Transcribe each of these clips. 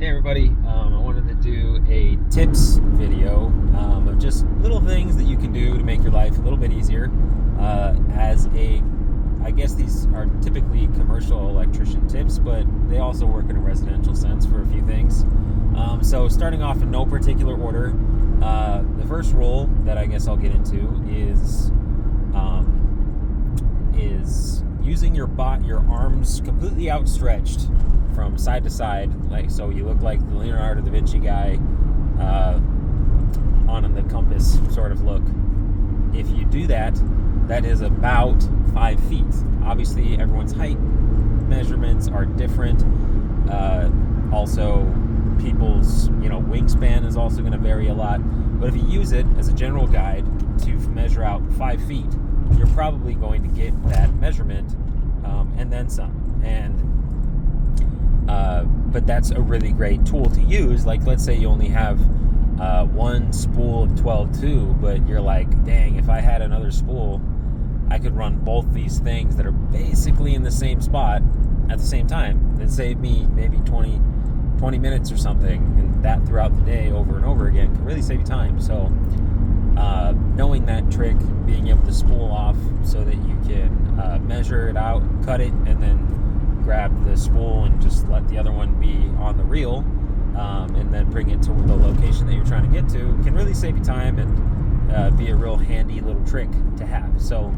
Hey everybody, I wanted to do a tips video of just little things that you can do to make your life a little bit easier. I guess these are typically commercial electrician tips, but they also work in a residential sense for a few things. So starting off in no particular order, the first rule that I guess I'll get into is using your arms completely outstretched from side to side, like so you look like the Leonardo da Vinci guy on the compass sort of look. If you do that, that is about 5 feet. Obviously, everyone's height measurements are different. Also, people's wingspan is also going to vary a lot. But if you use it as a general guide to measure out 5 feet, you're probably going to get that measurement and then some. But that's a really great tool to use. Like, let's say you only have one spool of 12-2, but you're like, dang, if I had another spool, I could run both these things that are basically in the same spot at the same time. It'd save me maybe 20 minutes or something, and that throughout the day over and over again can really save you time. So knowing that trick, being able to spool off so that you can measure it out, cut it, and then grab the spool and just let the other one be on the reel, and then bring it to the location that you're trying to get to, can really save you time and be a real handy little trick to have. So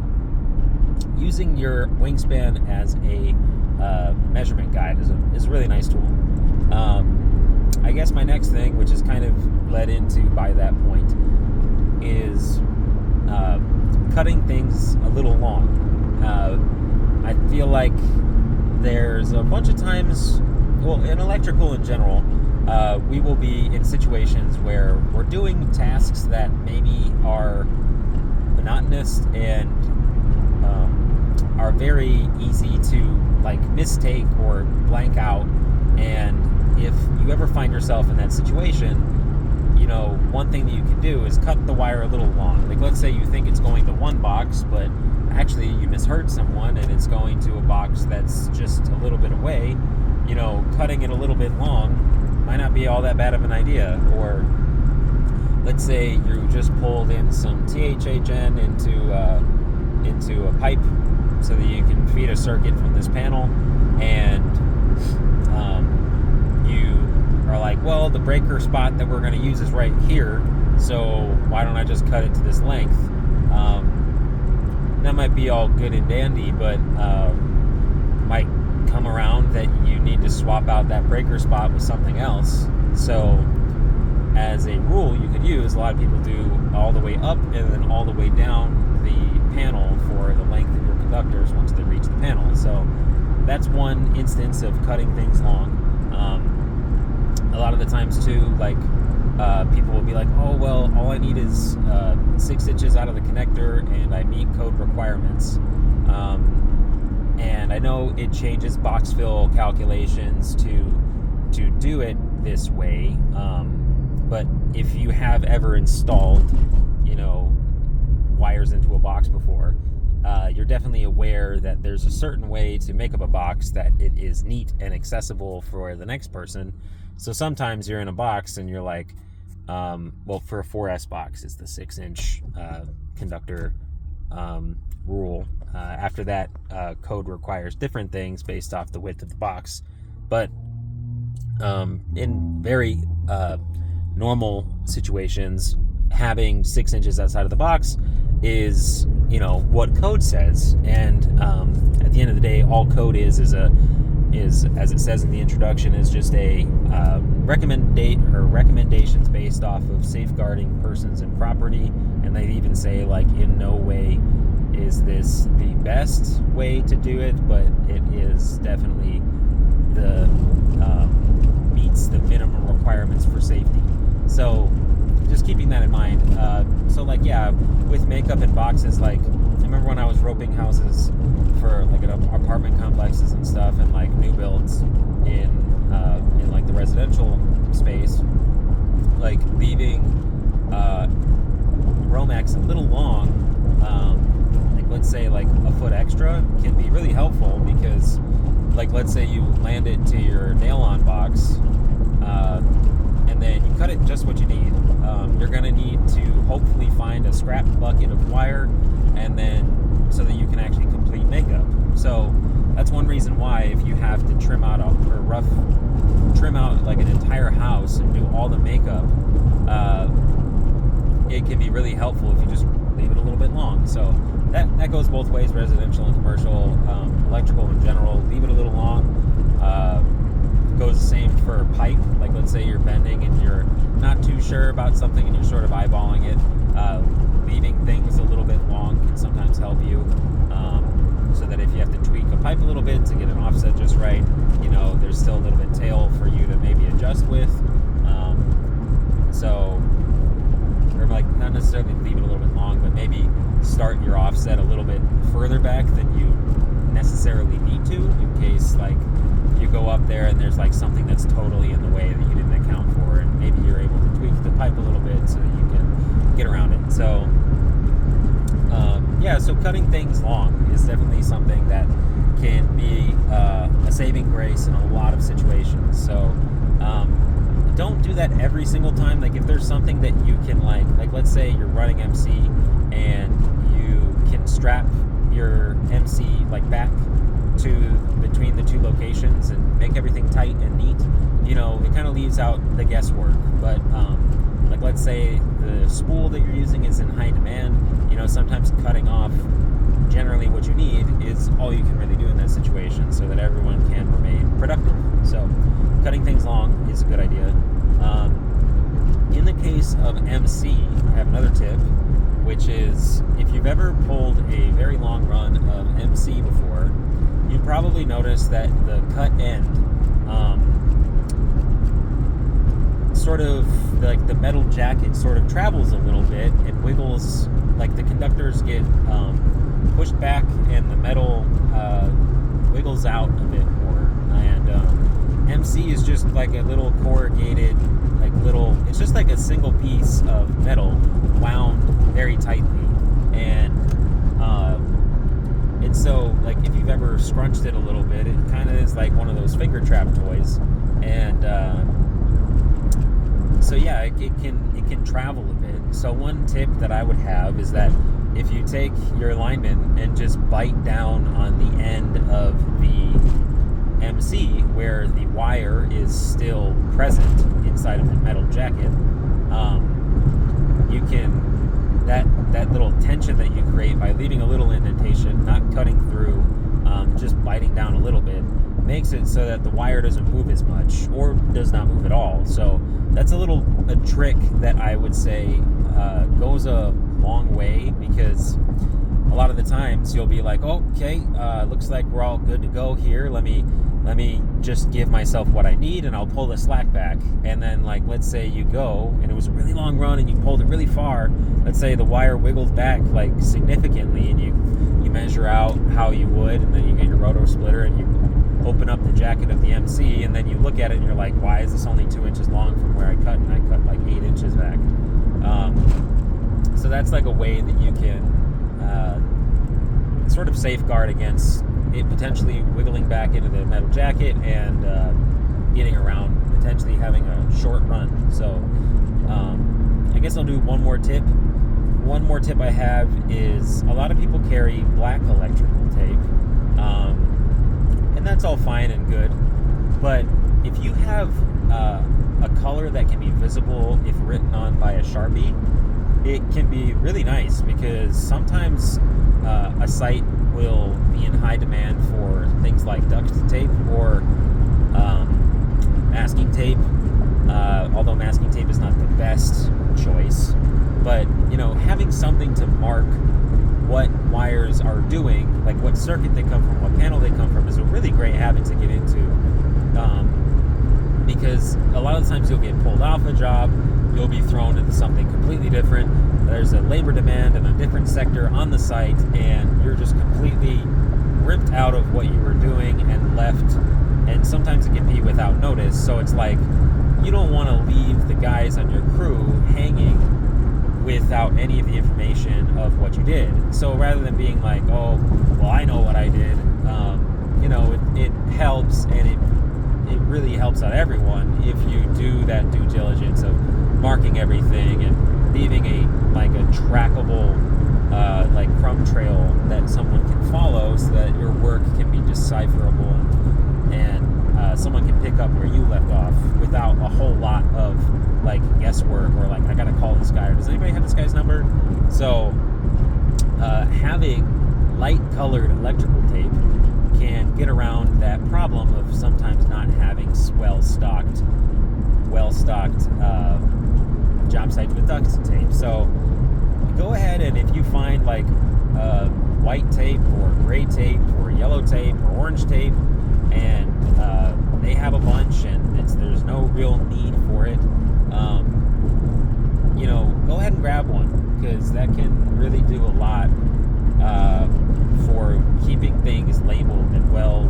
using your wingspan as a measurement guide is a really nice tool. I guess my next thing, which is kind of led into by that point, is cutting things a little long. I feel like there's a bunch of times, well, in electrical in general, we will be in situations where we're doing tasks that maybe are monotonous and are very easy to mistake or blank out. And if you ever find yourself in that situation, one thing that you can do is cut the wire a little long. Like, let's say you think it's going to one box, but actually you misheard someone and it's going to a box that's just a little bit away. Cutting it a little bit long might not be all that bad of an idea. Or let's say you just pulled in some THHN into a pipe so that you can feed a circuit from this panel, and you are like, well, the breaker spot that we're going to use is right here, so why don't I just cut it to this length? That might be all good and dandy, but might come around that you need to swap out that breaker spot with something else. So as a rule you could use, a lot of people do all the way up and then all the way down the panel for the length of your conductors once they reach the panel. So that's one instance of cutting things long. A lot of the times too, people will be like, oh, well, all I need is 6 inches out of the connector and I meet code requirements. And I know it changes box fill calculations to do it this way. But if you have ever installed, wires into a box before, you're definitely aware that there's a certain way to make up a box that it is neat and accessible for the next person. So sometimes you're in a box and you're like, for a 4S box, it's the 6-inch conductor rule. After that, code requires different things based off the width of the box. But in very normal situations, having 6 inches outside of the box is what code says. And at the end of the day, all code is as it says in the introduction, is just a recommendations based off of safeguarding persons and property. And they even say, in no way is this the best way to do it, but it is definitely meets the minimum requirements for safety. So just keeping that in mind. With makeup and boxes, I remember when I was roping houses for apartment complexes and stuff, and new builds in the residential space, leaving Romex a little long, let's say a foot extra, can be really helpful, because let's say you land it to your nail-on box, to hopefully find a scrap bucket of wire, and then so that you can actually complete makeup. So that's one reason why, if you have to trim out like an entire house and do all the makeup, it can be really helpful if you just leave it a little bit long. So that goes both ways, residential and commercial, electrical in general. Leave it a little long. Goes the same for pipe. Like, let's say you're bending and you're not too sure about something and you're sort of eyeballing it. Leaving things a little bit long can sometimes help you, so that if you have to tweak a pipe a little bit to get an offset just right, there's still a little bit tail for you to maybe adjust with. Or like, not necessarily leave it a little bit long, but maybe start your offset a little bit further back than you necessarily need to, in case like you go up there and there's like something that's totally in the way that you didn't account for, and maybe you're able to tweak the pipe a little bit so that you can get around it. So so cutting things long is definitely something that can be a saving grace in a lot of situations. So don't do that every single time. Like, if there's something that you can like let's say you're running MC and you can strap your MC like back to between the two locations and make everything tight and neat, it kind of leaves out the guesswork. But like, let's say the spool that you're using is in high demand, sometimes cutting off generally what you need is all you can really do in that situation, so that everyone can remain productive. So cutting things long is a good idea. In the case of MC, I have another tip, which is, if you've ever pulled a very long run of MC before, you probably noticed that the cut end, sort of like the metal jacket sort of travels a little bit and wiggles, like the conductors get pushed back and the metal wiggles out a bit more. And MC is just like a little corrugated, it's just like a single piece of metal wound very tightly. And so, like, if you've ever scrunched it a little bit, it kind of is like one of those finger trap toys. And it can travel a bit. So one tip that I would have is that if you take your alignment and just bite down on the end of the MC where the wire is still present inside of the metal jacket, you can, that little tension that you create by leaving a little indentation, not cutting through, just biting down a little bit, makes it so that the wire doesn't move as much, or does not move at all. So that's a trick that I would say goes a long way, because a lot of the times you'll be like, okay, looks like we're all good to go here. Let me just give myself what I need, and I'll pull the slack back. And then, like, let's say you go and it was a really long run and you pulled it really far. Let's say the wire wiggled back like significantly, and you measure out how you would, and then you get your rotor splitter and you open up the jacket of the MC, and then you look at it and you're like, why is this only 2 inches long from where I cut, and I cut like 8 inches back. So that's like a way that you can sort of safeguard against it potentially wiggling back into the metal jacket and getting around, potentially having a short run. So I guess I'll do one more tip. One more tip I have is, a lot of people carry black electrical tape, and that's all fine and good, but if you have a color that can be visible if written on by a Sharpie, it can be really nice, because sometimes a site will be in high demand for things like duct tape or masking tape, although masking tape is not the best choice. But, having something to mark what wires are doing, like what circuit they come from, what panel they come from, is a really great habit to get into. Because a lot of the times you'll get pulled off a job, you'll be thrown into something completely different. There's a labor demand in a different sector on the site, and you're just completely ripped out of what you were doing and left. And sometimes it can be without notice. So it's like, you don't want to leave the guys on your crew hanging without any of the information of what you did. So rather than being like, oh, well, I know what I did, it helps, and it really helps out everyone if you do that due diligence of marking everything and leaving a trackable like crumb trail that someone can follow, so that your work can be decipherable, and someone can pick up where you left off without a whole lot of like guesswork, or like, I gotta call this guy, or does anybody have this guy's number? So having light colored electrical tape can get around that problem of sometimes not having well-stocked job sites with duct tape. So go ahead, and if you find like white tape or gray tape or yellow tape or orange tape, and they have a bunch, and there's no real need for it, go ahead and grab one, because that can really do a lot for keeping things labeled and well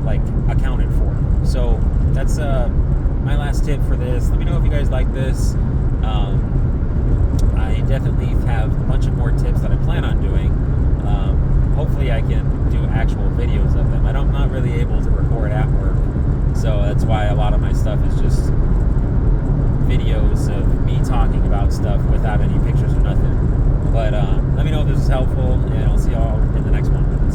like accounted for. So that's my last tip for this. Let me know if you guys like this. I definitely have a bunch of more tips that I plan on doing. Hopefully I can do actual videos of them. I'm not really able to record at work, so that's why a lot of my stuff is just videos of me talking about stuff without any pictures or nothing. But let me know if this is helpful, and I'll see y'all in the next one.